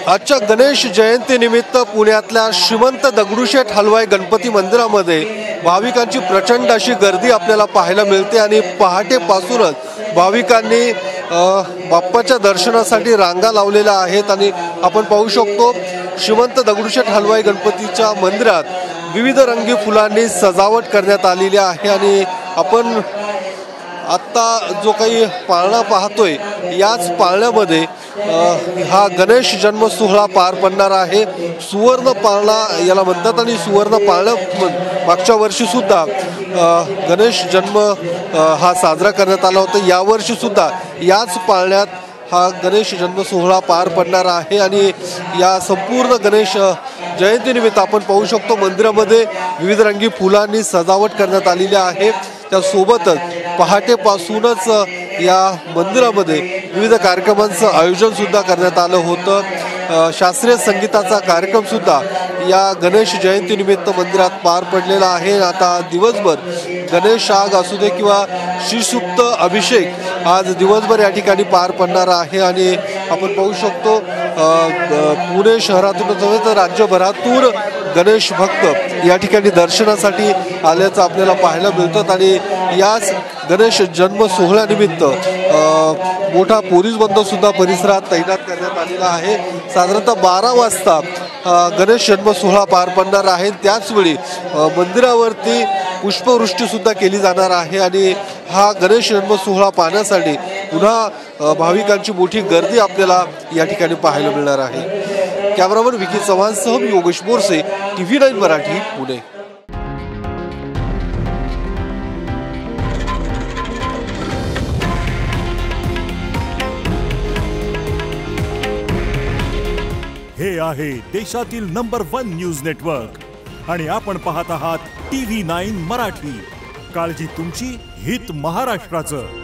आजच्या गणेश जयंतीनिमित्त पुण्यातल्या श्रीमंत दगडूशेठ हलवाई गणपती मंदिरामध्ये भाविकांची प्रचंड अशी गर्दी आपल्याला पाहायला मिळते आणि पहाटेपासूनच भाविकांनी बाप्पाच्या दर्शनासाठी रांगा लावलेल्या आहेत आणि आपण पाहू शकतो श्रीमंत दगडूशेठ हलवाई गणपतीच्या मंदिरात विविध रंगी फुलांनी सजावट करण्यात आलेली आहे आणि आपण आत्ता जो काही पाळणा पाहतोय याच पाळण्यामध्ये हा गणेश जन्म सोहळा पार पडणार आहे। सुवर्ण पाळणा याला म्हणतात आणि सुवर्ण पाळणा मागच्या वर्षी सुद्धा गणेश जन्म हा साजरा करण्यात आला होता। यावर्षी सुद्धा याच पाळण्यात हा गणेश जन्म सोहळा पार पडणार आहे आणि या संपूर्ण गणेश जयंतीनिमित्त आपण पाहू शकतो मंदिरामध्ये विविध रंगी फुलांनी सजावट करण्यात आलेली आहे। त्यासोबतच पहाटेपासूनच या मंदिरामध्ये विविध कार्यक्रमांचं आयोजन सुद्धा करण्यात आलं होतं। शास्त्रीय संगीताचा कार्यक्रम सुद्धा या गणेश जयंतीनिमित्त मंदिरात पार पडलेला आहे। आता दिवसभर गणेश शाग असू दे किंवा श्रीसूक्त अभिषेक आज दिवसभर या ठिकाणी पार पडणार आहे आणि आपण पाहू शकतो पुणे शहरातूनच नव्हे तर राज्यभरातून गणेश भक्त या ठिकाणी दर्शनासाठी आल्याचं आपल्याला पाहायला मिळतं आणि याच गणेश जन्म सोहळ्यानिमित्त मोठा पोलीस बंदोबस्त सुद्धा परिसरात तैनात करण्यात आलेला आहे। साधारणतः 12 वाजता गणेश जन्म सोहळा पार पडणार आहे। त्याचवेळी मंदिरावरती पुष्पवृष्टी सुद्धा केली जाणार आहे आणि हा गणेश जन्म सोहळा पाहण्यासाठी पुन्हा भाविकांची मोठी गर्दी आपल्याला या ठिकाणी पाहायला मिळणार आहे। कॅमेरामन विकी चव्हाणसह मी योगेश बोरसे, TV9 मराठी, पुणे। हे आहे देशातील नंबर 1 न्यूज नेटवर्क आणि आपण पाहत आहात TV9 मराठी। काळजी तुमची, हित महाराष्ट्राचं।